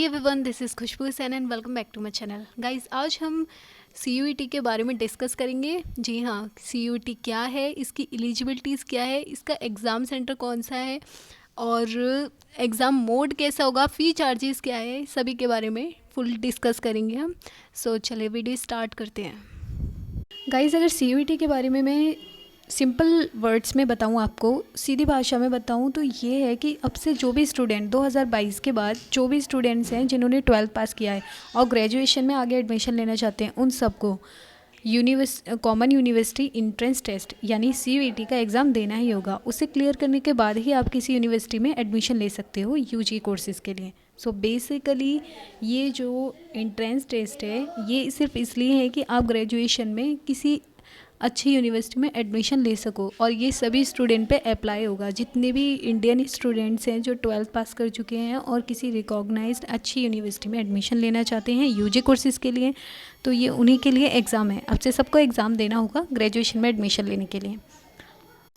Everyone, this is Khushboo Sain and welcome back to my channel. Guys, आज हम CUET के बारे में डिस्कस करेंगे। जी हाँ, CUET क्या है, इसकी एलिजिबिलिटीज़ क्या है, इसका एग्ज़ाम सेंटर कौन सा है और एग्ज़ाम मोड कैसा होगा, फ़ी चार्जेस क्या है, सभी के बारे में फुल डिस्कस करेंगे हम। सो चलिए वीडियो स्टार्ट करते हैं। गाइस, अगर CUET के बारे में मैं सिंपल वर्ड्स में बताऊं, आपको सीधी भाषा में बताऊं तो ये है कि अब से जो भी स्टूडेंट 2022 के बाद जो भी स्टूडेंट्स हैं जिन्होंने 12th पास किया है और ग्रेजुएशन में आगे एडमिशन लेना चाहते हैं, उन सबको कॉमन यूनिवर्सिटी इंट्रेंस टेस्ट यानी CUET का एग्ज़ाम देना ही होगा। उसे क्लियर करने के बाद ही आप किसी यूनिवर्सिटी में एडमिशन ले सकते हो UG कोर्सेज़ के लिए। सो बेसिकली ये जो इंट्रेंस टेस्ट है ये सिर्फ इसलिए है कि आप ग्रेजुएशन में किसी अच्छी यूनिवर्सिटी में एडमिशन ले सको, और ये सभी स्टूडेंट पे अप्लाई होगा। जितने भी इंडियन स्टूडेंट्स हैं जो 12th पास कर चुके हैं और किसी रिकॉग्नाइज्ड अच्छी यूनिवर्सिटी में एडमिशन लेना चाहते हैं UG कोर्सेज़ के लिए, तो ये उन्हीं के लिए एग्ज़ाम है। अब से सबको एग्ज़ाम देना होगा ग्रेजुएशन में एडमिशन लेने के लिए।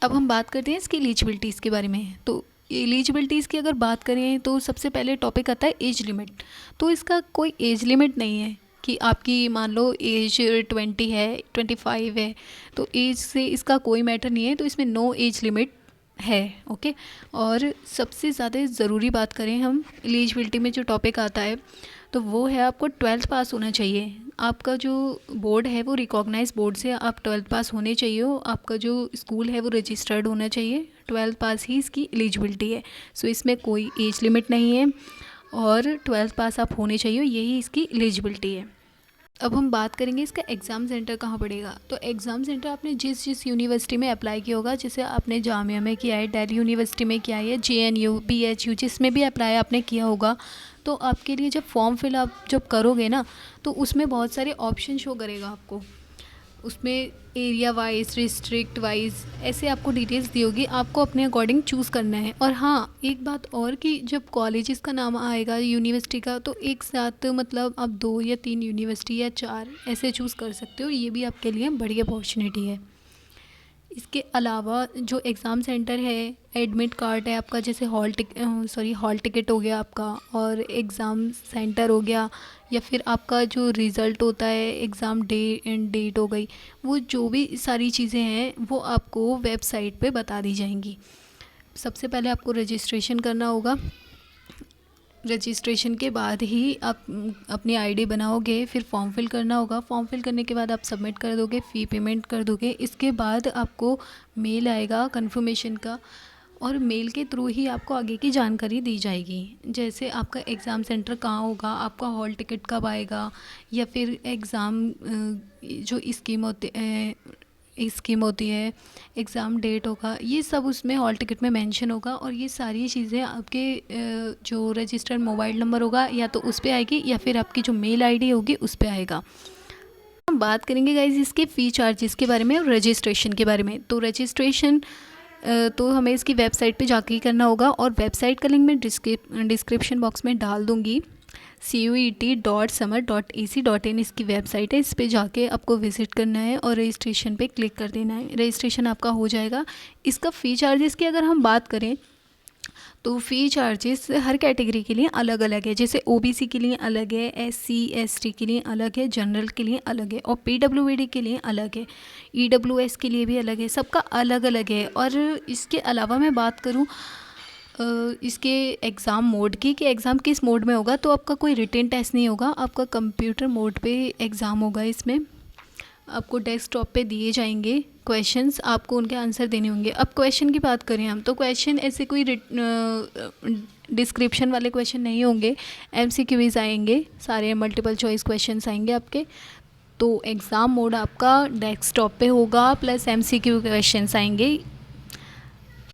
अब हम बात करते हैं इसकी एलिजिबिलिटीज़ के बारे में। तो एलिजिबिलिटीज़ की अगर बात करें तो सबसे पहले टॉपिक आता है एज लिमिट। तो इसका कोई एज लिमिट नहीं है कि आपकी मान लो एज 20 है, 25 है, तो एज से इसका कोई मैटर नहीं है। तो इसमें नो एज लिमिट है। ओके। और सबसे ज़्यादा ज़रूरी बात करें हम एलिजिबिलिटी में, जो टॉपिक आता है तो वो है आपको 12th पास होना चाहिए। आपका जो बोर्ड है वो रिकॉग्नाइज बोर्ड से आप 12th पास होने चाहिए हो। आपका जो स्कूल है वो रजिस्टर्ड होना चाहिए। 12th पास ही इसकी एलिजिबिलिटी है। सो इसमें कोई एज लिमिट नहीं है और 12th पास आप होने चाहिए, यही इसकी एलिजिबिलिटी है। अब हम बात करेंगे इसका एग्ज़ाम सेंटर कहाँ पड़ेगा। तो एग्ज़ाम सेंटर आपने जिस जिस यूनिवर्सिटी में अप्लाई किया होगा, जैसे आपने जामिया में किया है, दिल्ली यूनिवर्सिटी में किया है, JNU, BHU, जिसमें भी अप्लाई आपने किया होगा, तो आपके लिए जब फॉर्म फिल आप जब करोगे ना, तो उसमें बहुत सारे ऑप्शन शो करेगा आपको। उसमें एरिया वाइज, डिस्ट्रिक्ट वाइज ऐसे आपको डिटेल्स दी होगी, आपको अपने अकॉर्डिंग चूज़ करना है। और हाँ, एक बात और कि जब कॉलेजेस का नाम आएगा यूनिवर्सिटी का, तो एक साथ मतलब आप 2 या 3 यूनिवर्सिटी या 4 ऐसे चूज़ कर सकते हो। ये भी आपके लिए बड़ी अपॉर्चुनिटी है। इसके अलावा जो एग्ज़ाम सेंटर है, एडमिट कार्ड है आपका, जैसे हॉल टिकट हो गया आपका, और एग्ज़ाम सेंटर हो गया, या फिर आपका जो रिज़ल्ट होता है, एग्ज़ाम डेट हो गई, वो जो भी सारी चीज़ें हैं वो आपको वेबसाइट पे बता दी जाएंगी। सबसे पहले आपको रजिस्ट्रेशन करना होगा। रजिस्ट्रेशन के बाद ही आप अपनी आईडी बनाओगे, फिर फॉर्म फिल करना होगा। फॉर्म फिल करने के बाद आप सबमिट कर दोगे, फ़ी पेमेंट कर दोगे। इसके बाद आपको मेल आएगा कंफर्मेशन का, और मेल के थ्रू ही आपको आगे की जानकारी दी जाएगी। जैसे आपका एग्ज़ाम सेंटर कहाँ होगा, आपका हॉल टिकट कब आएगा, या फिर एग्ज़ाम जो स्कीम होती है, एग्ज़ाम डेट होगा, ये सब उसमें हॉल टिकट में मेंशन होगा। और ये सारी चीज़ें आपके जो रजिस्टर्ड मोबाइल नंबर होगा या तो उस पर आएगी, या फिर आपकी जो मेल आईडी होगी उस पर आएगा। हम बात करेंगे गाइज इसके फ़ी चार्जेस के बारे में और रजिस्ट्रेशन के बारे में। तो रजिस्ट्रेशन तो हमें इसकी वेबसाइट पे जाके ही करना होगा, और वेबसाइट का लिंक मैं डिस्क्रिप्शन बॉक्स में डाल दूँगी। CUET.summer.ac.in इसकी वेबसाइट है। इस पे जाके आपको विज़िट करना है और रजिस्ट्रेशन पे क्लिक कर देना है। रजिस्ट्रेशन आपका हो जाएगा। इसका फ़ी चार्जेस की अगर हम बात करें तो फ़ी चार्जेस हर कैटेगरी के लिए अलग अलग है। जैसे OBC के लिए अलग है, SC ST के लिए अलग है, जनरल के लिए अलग है, और PWD के लिए अलग है, EWS के लिए भी अलग है। सबका अलग अलग है। और इसके अलावा मैं बात करूँ इसके एग्ज़ाम मोड की, कि एग्ज़ाम किस मोड में होगा, तो आपका कोई रिटन टेस्ट नहीं होगा, आपका कंप्यूटर मोड पे एग्ज़ाम होगा। इसमें आपको डेस्कटॉप पे दिए जाएंगे क्वेश्चंस, आपको उनके आंसर देने होंगे। अब क्वेश्चन की बात करें हम, तो क्वेश्चन ऐसे कोई डिस्क्रिप्शन वाले क्वेश्चन नहीं होंगे, MCQs आएंगे, सारे मल्टीपल चॉइस क्वेश्चंस आएंगे आपके। तो एग्ज़ाम मोड आपका डेस्कटॉप पे होगा, प्लस MCQ क्वेश्चंस आएंगे।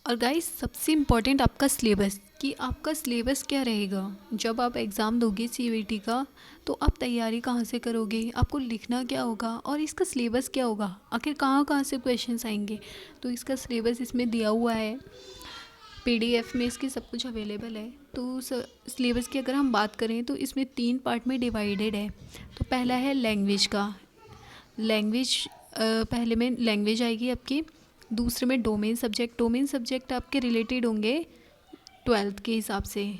और गाइस, सबसे इम्पॉर्टेंट आपका सिलेबस, कि आपका सिलेबस क्या रहेगा। जब आप एग्ज़ाम दोगे CUET का, तो आप तैयारी कहाँ से करोगे, आपको लिखना क्या होगा, और इसका सिलेबस क्या होगा, आखिर कहाँ कहाँ से क्वेश्चंस आएंगे। तो इसका सिलेबस इसमें दिया हुआ है, PDF में इसके सब कुछ अवेलेबल है। तो सिलेबस की अगर हम बात करें तो इसमें 3 पार्ट में डिवाइडेड है। तो पहला है लैंग्वेज का। लैंग्वेज पहले में लैंग्वेज आएगी आपकी। दूसरे में डोमेन सब्जेक्ट आपके रिलेटेड होंगे 12th के हिसाब से।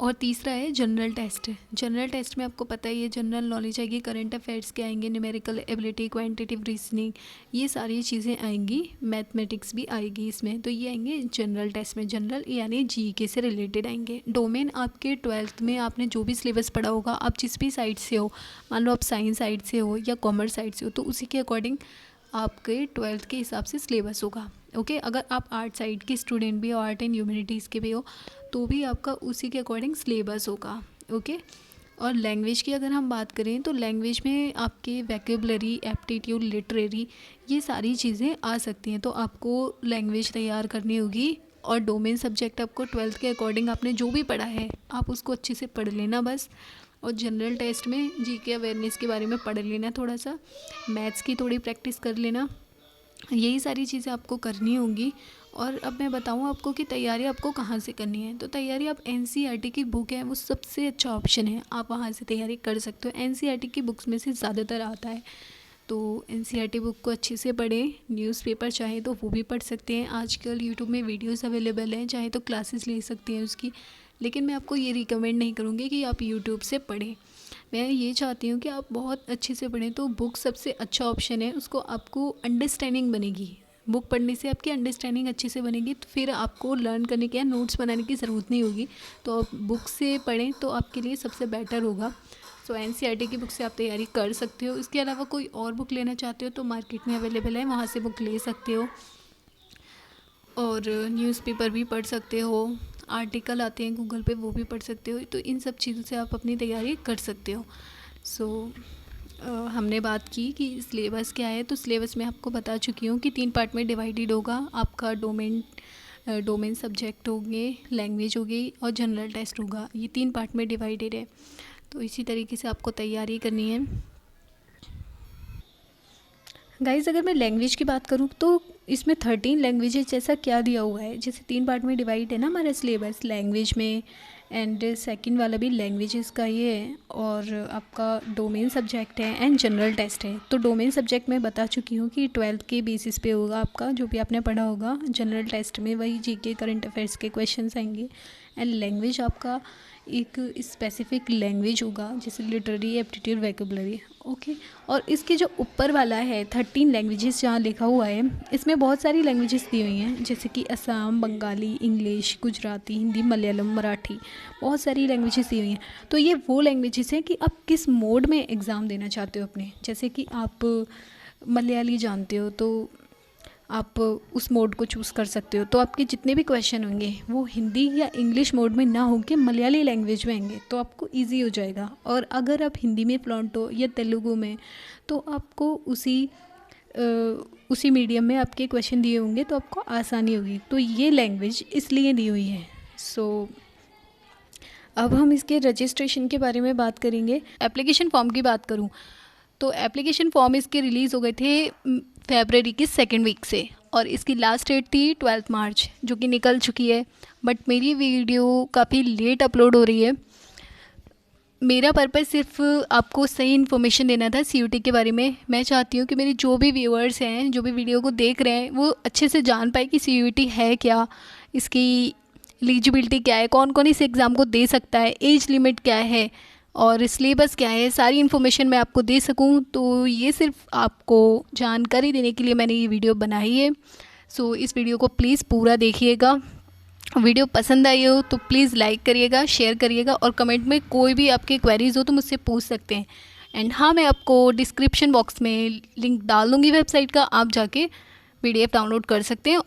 और तीसरा है जनरल टेस्ट। जनरल टेस्ट में आपको पता ही है जनरल नॉलेज आएगी, करंट अफेयर्स के आएंगे, न्यूमेरिकल एबिलिटी, क्वांटिटेटिव रीजनिंग, ये सारी चीज़ें आएंगी, मैथमेटिक्स भी आएगी इसमें। तो ये आएंगे जनरल टेस्ट में। जनरल यानी जीके से रिलेटेड आएंगे। डोमेन आपके 12th में आपने जो भी सिलेबस पढ़ा होगा, आप जिस भी साइड से हो, मान लो आप साइंस साइड से हो या कॉमर्स साइड से हो, तो उसी के अकॉर्डिंग आपके 12th के हिसाब से सिलेबस होगा। ओके, अगर आप आर्ट साइड के स्टूडेंट भी हो, आर्ट एंड ह्यूमैनिटीज़ के भी हो, तो भी आपका उसी के अकॉर्डिंग सिलेबस होगा। ओके, और लैंग्वेज की अगर हम बात करें तो लैंग्वेज में आपके वैकेबलरी, एप्टीट्यूड, लिटरेरी, ये सारी चीज़ें आ सकती हैं। तो आपको लैंग्वेज तैयार करनी होगी। और डोमेन सब्जेक्ट आपको 12th के अकॉर्डिंग आपने जो भी पढ़ा है आप उसको अच्छे से पढ़ लेना बस। और जनरल टेस्ट में जीके अवेयरनेस के बारे में पढ़ लेना, थोड़ा सा मैथ्स की थोड़ी प्रैक्टिस कर लेना, यही सारी चीज़ें आपको करनी होंगी। और अब मैं बताऊँ आपको कि तैयारी आपको कहाँ से करनी है। तो तैयारी आप एनसीईआरटी की बुक है, वो सबसे अच्छा ऑप्शन है, आप वहाँ से तैयारी कर सकते हो। एनसीईआरटी की बुक्स में से ज़्यादातर आता है, तो एनसीईआरटी बुक को अच्छे से पढ़ें। न्यूज़पेपर चाहे तो वो भी पढ़ सकते हैं, आजकल यूट्यूब में वीडियोस अवेलेबल हैं, चाहे तो क्लासेस ले सकते हैं उसकी। लेकिन मैं आपको ये रिकमेंड नहीं करूँगी कि आप यूट्यूब से पढ़ें। मैं ये चाहती हूँ कि आप बहुत अच्छे से पढ़ें। तो बुक सबसे अच्छा ऑप्शन है, उसको आपको अंडरस्टैंडिंग बनेगी। बुक पढ़ने से आपकी अंडरस्टैंडिंग अच्छे से बनेगी, तो फिर आपको लर्न करने के या नोट्स बनाने की ज़रूरत नहीं होगी। तो आप बुक से पढ़ें तो आपके लिए सबसे बेटर होगा। सो एनसीईआरटी की बुक से आप तैयारी कर सकते हो। इसके अलावा कोई और बुक लेना चाहते हो तो मार्केट में अवेलेबल है, वहाँ से बुक ले सकते हो। और न्यूज़पेपर भी पढ़ सकते हो, आर्टिकल आते हैं गूगल पे, वो भी पढ़ सकते हो। तो इन सब चीज़ों से आप अपनी तैयारी कर सकते हो। सो हमने बात की कि सिलेबस क्या है। तो सिलेबस में आपको बता चुकी हूँ कि 3 पार्ट में डिवाइडेड होगा। आपका डोमेन सब्जेक्ट होंगे, लैंग्वेज होगी और जनरल टेस्ट होगा। ये 3 पार्ट में डिवाइडेड है। तो इसी तरीके से आपको तैयारी करनी है। गाइज़, अगर मैं लैंग्वेज की बात करूँ तो इसमें 13 लैंग्वेजेस जैसा क्या दिया हुआ है। जैसे 3 पार्ट में डिवाइड है ना हमारा सिलेबस, लैंग्वेज में, एंड सेकंड वाला भी लैंग्वेजेस का ये है। और आपका डोमेन सब्जेक्ट है एंड जनरल टेस्ट है। तो डोमेन सब्जेक्ट मैं बता चुकी हूँ कि 12th के बेसिस पे होगा आपका, जो भी आपने पढ़ा होगा। जनरल टेस्ट में वही जीके करंट अफेयर्स के क्वेश्चंस आएंगे। एंड लैंग्वेज आपका एक स्पेसिफिक लैंग्वेज होगा, जैसे लिटरेरी, एप्टीट्यूड, वैकेबलरी। ओके, और इसके जो ऊपर वाला है 13 लैंग्वेजेस जहाँ लिखा हुआ है, इसमें बहुत सारी लैंग्वेजेस दी हुई हैं, जैसे कि असम, बंगाली, इंग्लिश, गुजराती, हिंदी, मलयालम, मराठी, बहुत सारी लैंग्वेजेस दी हुई हैं। तो ये वो लैंग्वेजेस हैं कि आप किस मोड में एग्ज़ाम देना चाहते हो अपने। जैसे कि आप मलयाली जानते हो तो आप उस मोड को चूज़ कर सकते हो। तो आपके जितने भी क्वेश्चन होंगे वो हिंदी या इंग्लिश मोड में ना होकर मलयाली लैंग्वेज में आएंगे, तो आपको इजी हो जाएगा। और अगर आप हिंदी में फ्लुएंट हो या तेलुगु में, तो आपको उसी मीडियम में आपके क्वेश्चन दिए होंगे, तो आपको आसानी होगी। तो ये लैंग्वेज इसलिए दी हुई है। सो अब हम इसके रजिस्ट्रेशन के बारे में बात करेंगे। एप्लीकेशन फॉर्म की बात करूँ तो एप्लीकेशन फॉर्म इसके रिलीज़ हो गए थे फरवरी की 2nd वीक से, और इसकी लास्ट डेट थी 12 मार्च, जो कि निकल चुकी है। बट मेरी वीडियो काफ़ी लेट अपलोड हो रही है। मेरा पर्पज़ सिर्फ आपको सही इन्फॉर्मेशन देना था सीयूटी के बारे में। मैं चाहती हूँ कि मेरे जो भी व्यूअर्स हैं, जो भी वीडियो को देख रहे हैं, वो अच्छे से जान पाए कि सीयूटी है क्या, इसकी एलिजिबिलिटी क्या है, कौन कौन इस एग्ज़ाम को दे सकता है, एज लिमिट क्या है और सिलेबस क्या है, सारी इन्फॉर्मेशन मैं आपको दे सकूं। तो ये सिर्फ आपको जानकारी देने के लिए मैंने ये वीडियो बनाई है। सो इस वीडियो को प्लीज़ पूरा देखिएगा। वीडियो पसंद आई हो तो प्लीज़ लाइक करिएगा, शेयर करिएगा, और कमेंट में कोई भी आपके क्वेरीज़ हो तो मुझसे पूछ सकते हैं। एंड हाँ, मैं आपको डिस्क्रिप्शन बॉक्स में लिंक डाल दूँगी वेबसाइट का, आप जाके PDF डाउनलोड कर सकते हैं।